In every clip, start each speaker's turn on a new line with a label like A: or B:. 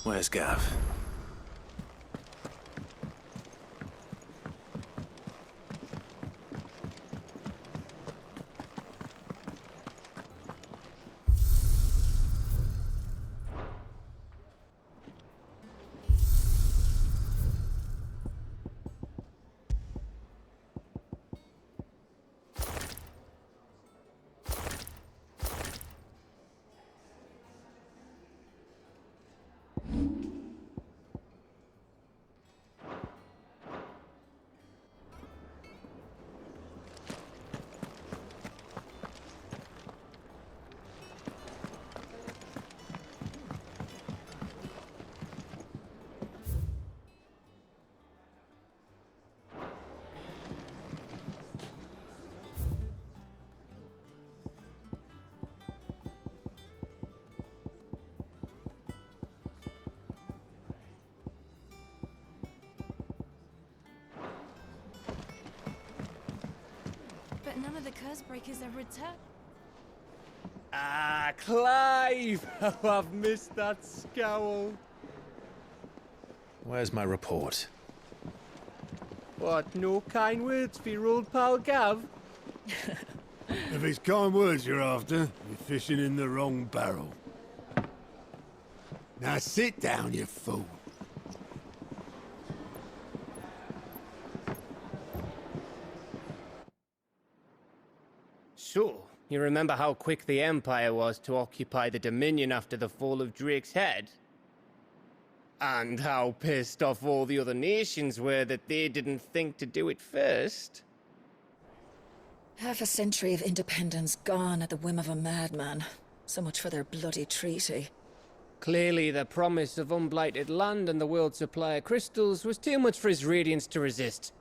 A: Where's Gav?
B: But none of the curse breakers have returned.
C: Ah, Clive! How I've missed that scowl.
A: Where's my report?
C: What, no kind words for your old pal Gav?
D: If it's kind words you're after, you're fishing in the wrong barrel. Now sit down, you fool.
C: So, you remember how quick the Empire was to occupy the Dominion after the fall of Drake's head? And how pissed off all the other nations were that they didn't think to do it first?
E: Half a century of independence gone at the whim of a madman. So much for their bloody treaty.
C: Clearly, the promise of unblighted land and the world's supply of crystals was too much for his radiance to resist.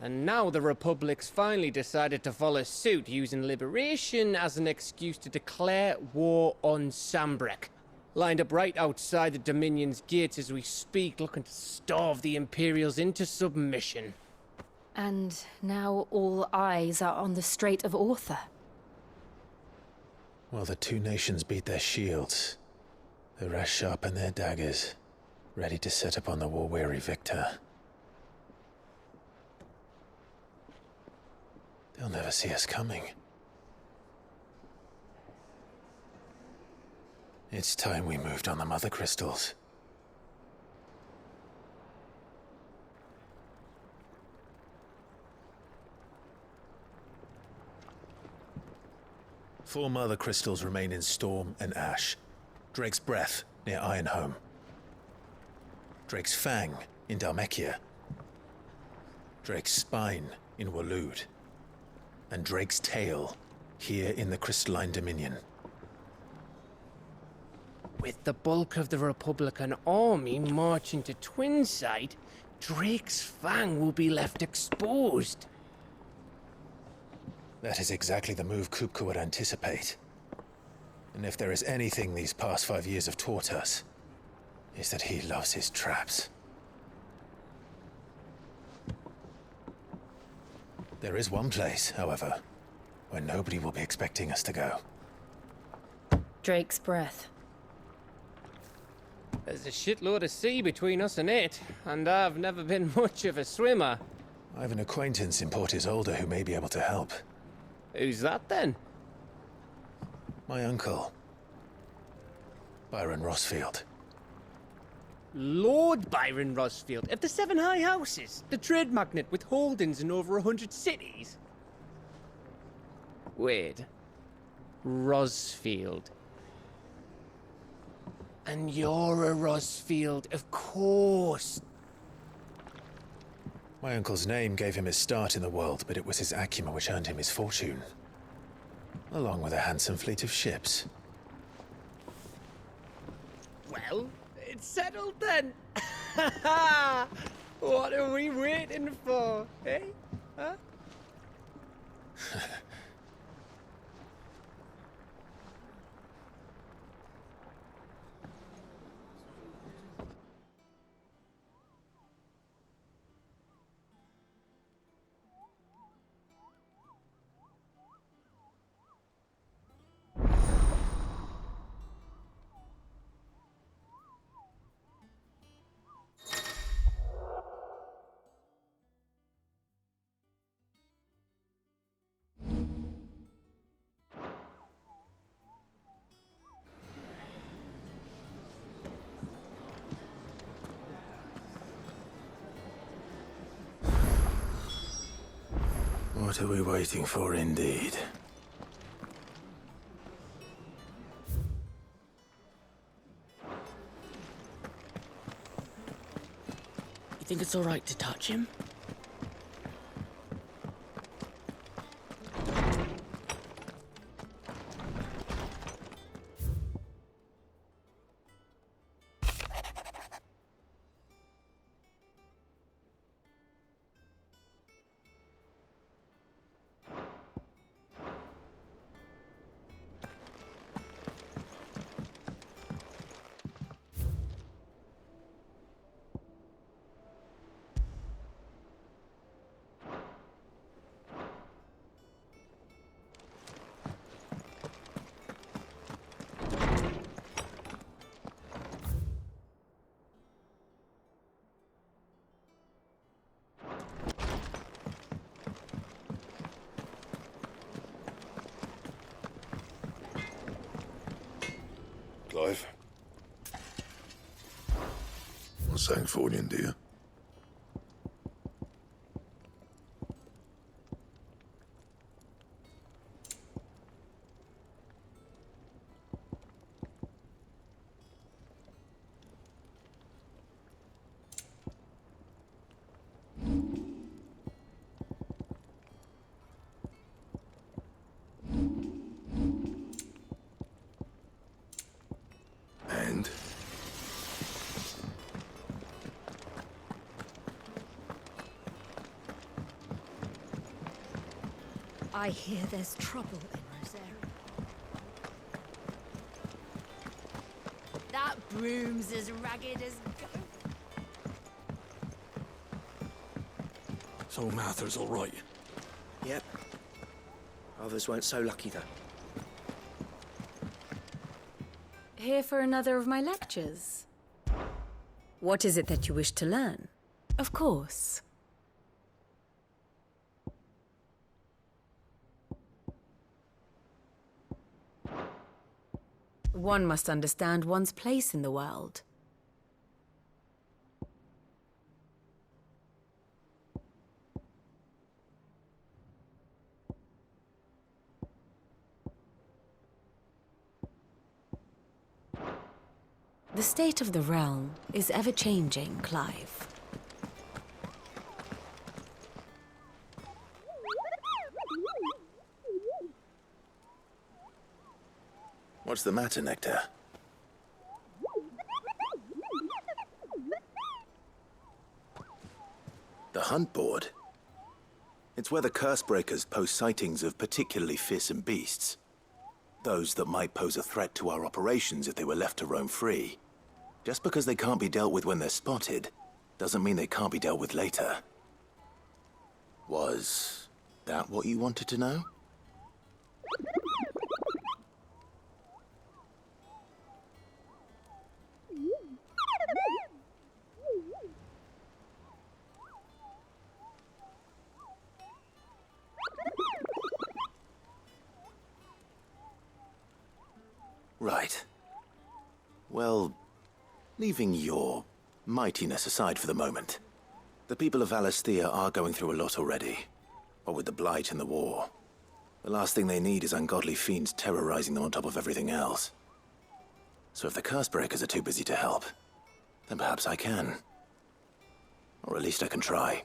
C: And now the Republic's finally decided to follow suit, using liberation as an excuse to declare war on Sambrek. Lined up right outside the Dominion's gates as we speak, looking to starve the Imperials into submission.
B: And now all eyes are on the Strait of Author.
A: Well, the two nations beat their shields. The rest sharpen their daggers, ready to set upon the war-weary victor. They'll never see us coming. It's time we moved on the mother crystals. Four mother crystals remain in Storm and Ash. Drake's Breath near Ironhome. Drake's Fang in Dhalmekia. Drake's Spine in Waloed. And Drake's Tail here in the Crystalline Dominion.
C: With the bulk of the Republican army marching to Twinside, Drake's Fang will be left exposed.
A: That is exactly the move Kupka would anticipate. And if there is anything these past 5 years have taught us, is that he loves his traps. There is one place, however, where nobody will be expecting us to go.
B: Drake's Breath.
C: There's a shitload of sea between us and it, and I've never been much of a swimmer.
A: I have an acquaintance in Port Isolde who may be able to help.
C: Who's that then?
A: My uncle, Byron Rosfield.
C: Lord Byron Rosfield of the Seven High Houses, the trade magnate with holdings in over 100 cities. Wait. Rosfield. And you're a Rosfield, of course.
A: My uncle's name gave him his start in the world, but it was his acumen which earned him his fortune. Along with a handsome fleet of ships.
C: Well, it's settled then. What are we waiting for, eh? Huh?
A: What are we waiting for, indeed?
F: You think it's all right to touch him?
G: Clive? What's saying for you, dear? And?
H: I hear there's trouble in Rosaria. That broom's as ragged as goat.
I: So Mather's all right.
J: Yep. Others weren't so lucky, though.
B: Here for another of my lectures?
H: What is it that you wish to learn?
B: Of course.
H: One must understand one's place in the world. The state of the realm is ever-changing, Clive.
A: What's the matter, Nectar? The hunt board? It's where the Cursebreakers post sightings of particularly fearsome beasts. Those that might pose a threat to our operations if they were left to roam free. Just because they can't be dealt with when they're spotted, doesn't mean they can't be dealt with later. Was that what you wanted to know? Right. Well, leaving your mightiness aside for the moment, the people of Valisthea are going through a lot already. What with the Blight and the war. The last thing they need is ungodly fiends terrorizing them on top of everything else. So if the Cursebreakers are too busy to help, then perhaps I can. Or at least I can try.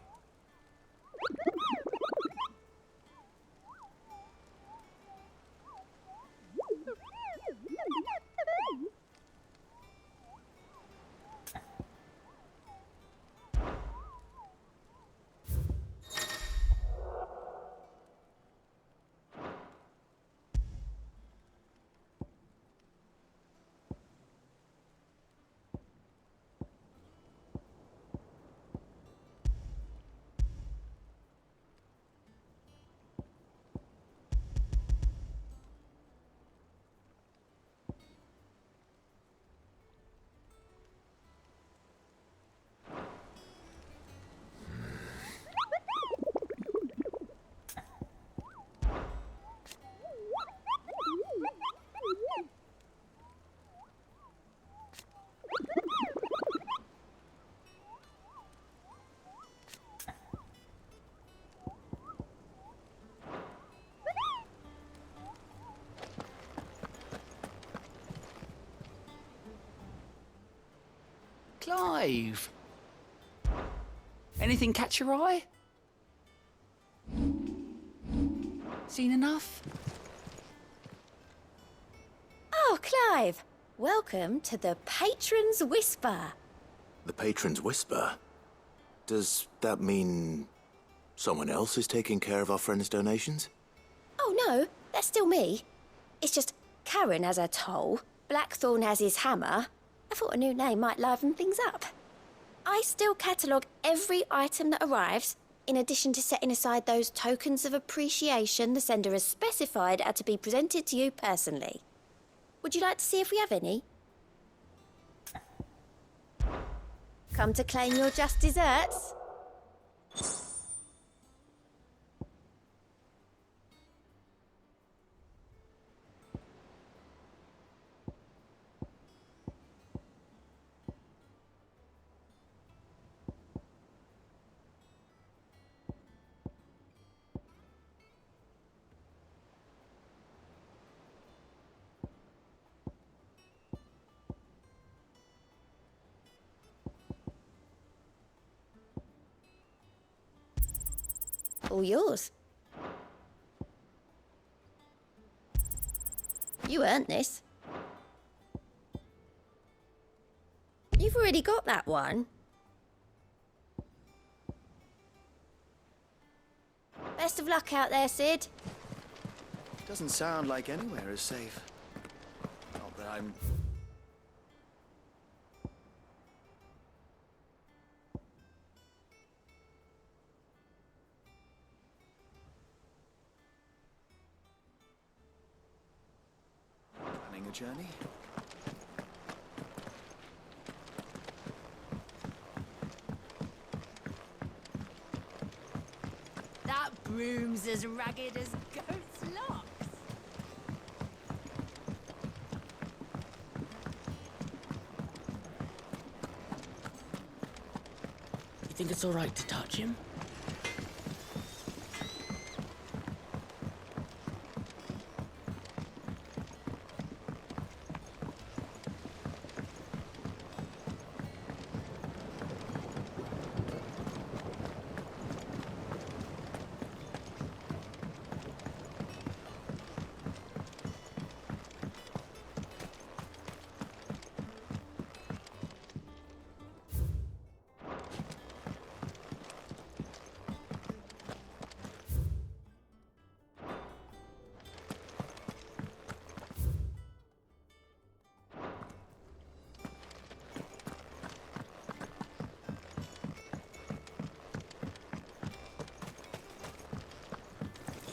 K: Clive! Anything catch your eye? Seen enough?
L: Oh, Clive! Welcome to the Patron's Whisper.
J: The Patron's Whisper? Does that mean someone else is taking care of our friend's donations?
L: Oh, no, that's still me. It's just Karen has her toll, Blackthorn has his hammer. I thought a new name might liven things up. I still catalogue every item that arrives, in addition to setting aside those tokens of appreciation the sender has specified are to be presented to you personally. Would you like to see if we have any? Come to claim your just desserts? All yours. You earned this. You've already got that one. Best of luck out there, Sid.
J: Doesn't sound like anywhere is safe. Not that I'm... planning a journey?
M: That broom's as ragged as goat's locks.
F: You think it's all right to touch him?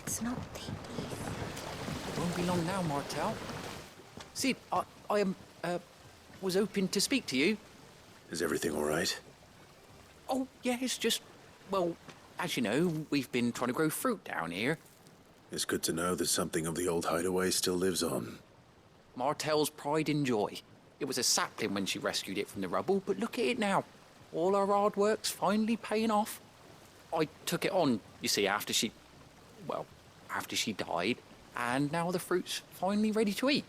L: It's not the
K: Won't be long now, Martel. Sid, I was hoping to speak to you.
J: Is everything all right?
K: Oh, yeah, it's just... Well, as you know, we've been trying to grow fruit down here.
G: It's good to know that something of the old hideaway still lives on.
K: Martel's pride and joy. It was a sapling when she rescued it from the rubble, but look at it now. All our hard work's finally paying off. I took it on, you see, after she died, and now the fruit's finally ready to eat.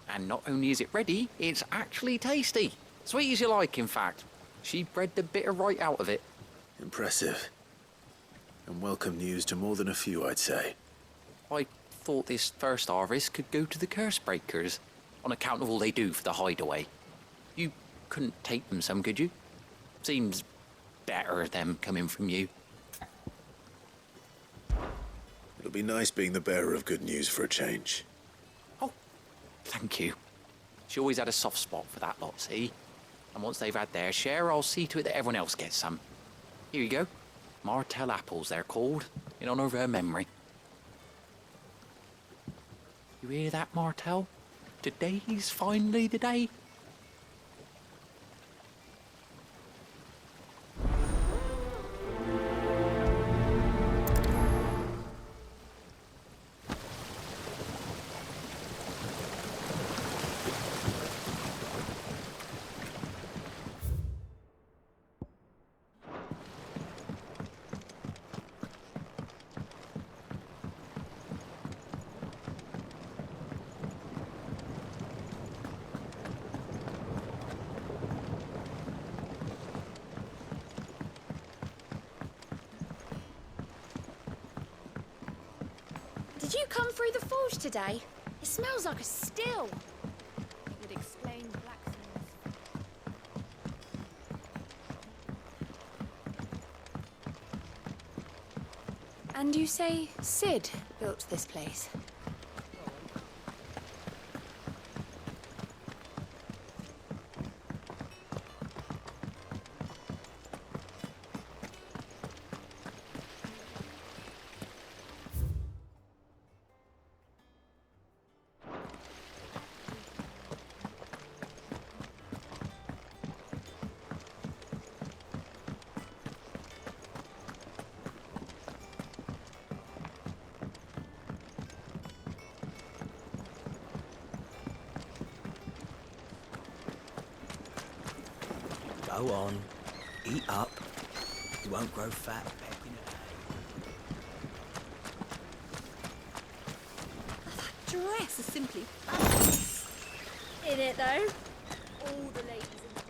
K: And not only is it ready, it's actually tasty. Sweet as you like, in fact. She bred the bitter right out of it.
G: Impressive. And welcome news to more than a few, I'd say.
K: I thought this first harvest could go to the curse breakers, on account of all they do for the hideaway. You couldn't take them some, could you? Seems better them coming from you.
G: It'll be nice being the bearer of good news for a change.
K: Oh, thank you. She always had a soft spot for that lot, see? And once they've had their share, I'll see to it that everyone else gets some. Here you go. Martel apples, they're called, in honor of her memory. You hear that, Martel? Today's finally the day.
L: Did you come through the forge today? It smells like a still.
M: It would explain blacksmiths.
B: And you say Sid built this place?
F: Go on. Eat up. You won't grow fat pecking at hay.
M: Dress is simply fabulous.
L: In it, though.
M: All the ladies in the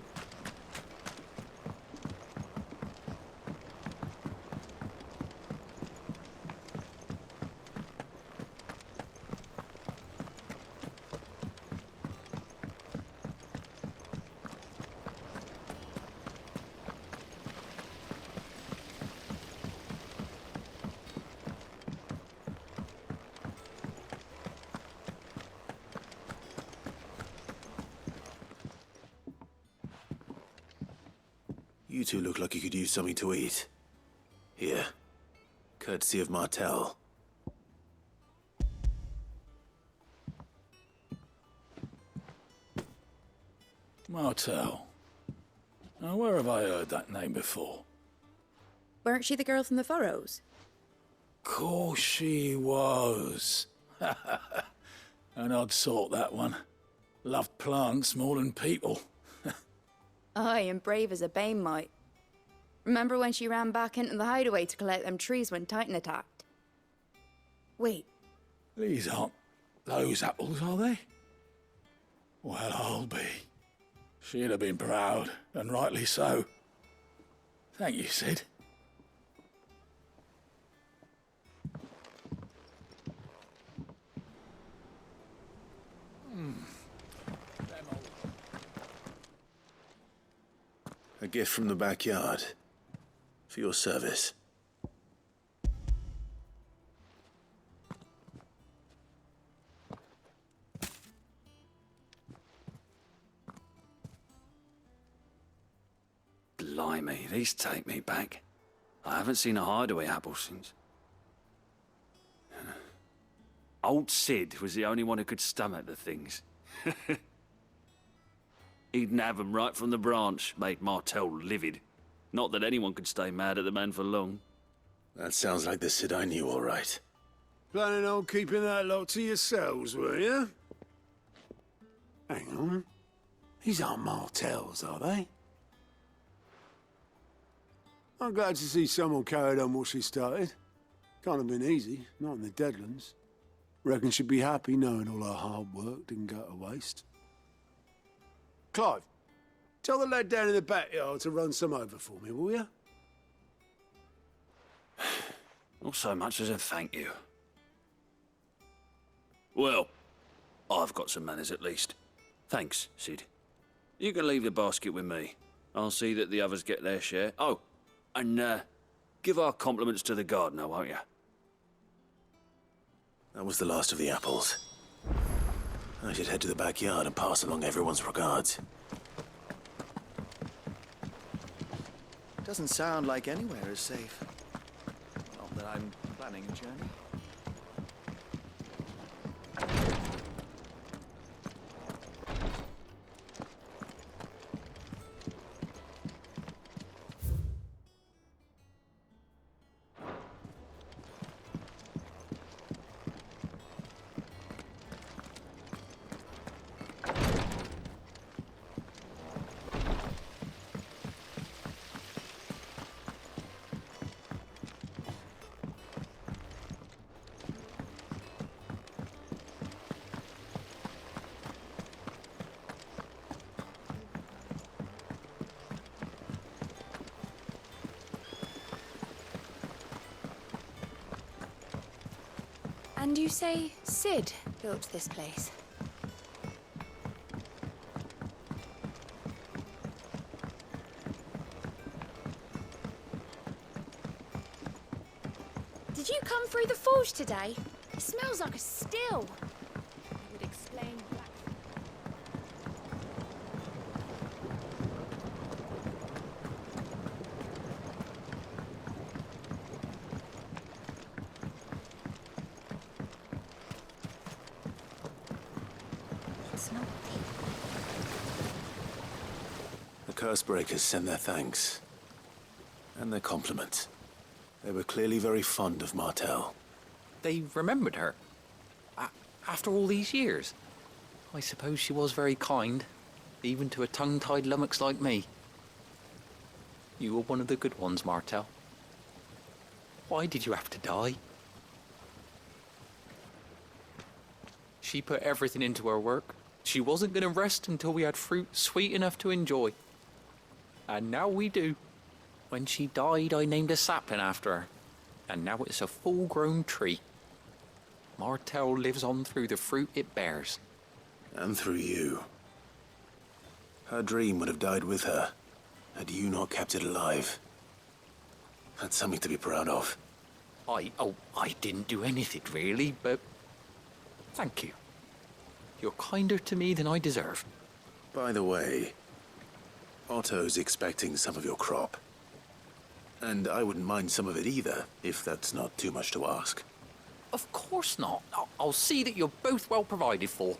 G: You two look like you could use something to eat. Here. Courtesy of Martel.
I: Martel. Now, where have I heard that name before?
M: Weren't she the girl from the Furrows?
I: Course she was. An odd sort, that one. Loved plants more than people.
M: Aye, and brave as a bane might. Remember when she ran back into the hideaway to collect them trees when Titan attacked? Wait,
I: These aren't those apples, are they? Well, I'll be. She'd have been proud, and rightly so. Thank you, Sid.
G: A gift from the backyard. For your service.
N: Blimey, these take me back. I haven't seen a hideaway apple since. Old Sid was the only one who could stomach the things. He'd nab 'em right from the branch, made Martel livid. Not that anyone could stay mad at the man for long.
G: That sounds like the Sid I knew, all right.
D: Planning on keeping that lot to yourselves, were you? Hang on. These aren't Martels, are they? I'm glad to see someone carried on what she started. Can't have been easy, not in the Deadlands. Reckon she'd be happy knowing all her hard work didn't go to waste. Clive, tell the lad down in the backyard to run some over for me, will you?
N: Not so much as a thank you. Well, I've got some manners at least. Thanks, Sid. You can leave the basket with me. I'll see that the others get their share. Oh, and give our compliments to the gardener, won't you?
G: That was the last of the apples. I should head to the backyard and pass along everyone's regards.
O: Doesn't sound like anywhere is safe. Not that I'm planning a journey.
M: And you say Sid built this place?
L: Did you come through the forge today? It smells like a still. That would explain black.
E: It's not.
J: The Cursebreakers send their thanks. And their compliments. They were clearly very fond of Martell.
K: They remembered her. After all these years. I suppose she was very kind, even to a tongue-tied lummox like me. You were one of the good ones, Martell. Why did you have to die? She put everything into her work. She wasn't going to rest until we had fruit sweet enough to enjoy. And now we do. When she died, I named a sapling after her. And now it's a full-grown tree. Martell lives on through the fruit it bears.
J: And through you. Her dream would have died with her, had you not kept it alive. That's something to be proud of.
K: I didn't do anything really, but thank you. You're kinder to me than I deserve.
J: By the way, Otto's expecting some of your crop. And I wouldn't mind some of it either, if that's not too much to ask.
K: Of course not. I'll see that you're both well provided for.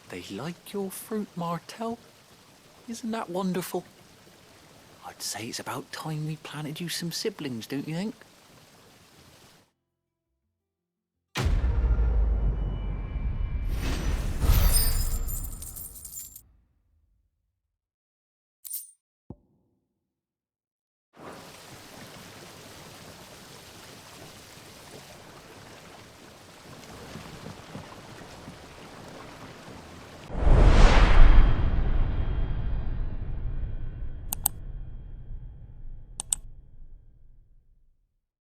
K: They like your fruit, Martell. Isn't that wonderful? I'd say it's about time we planted you some siblings, don't you think?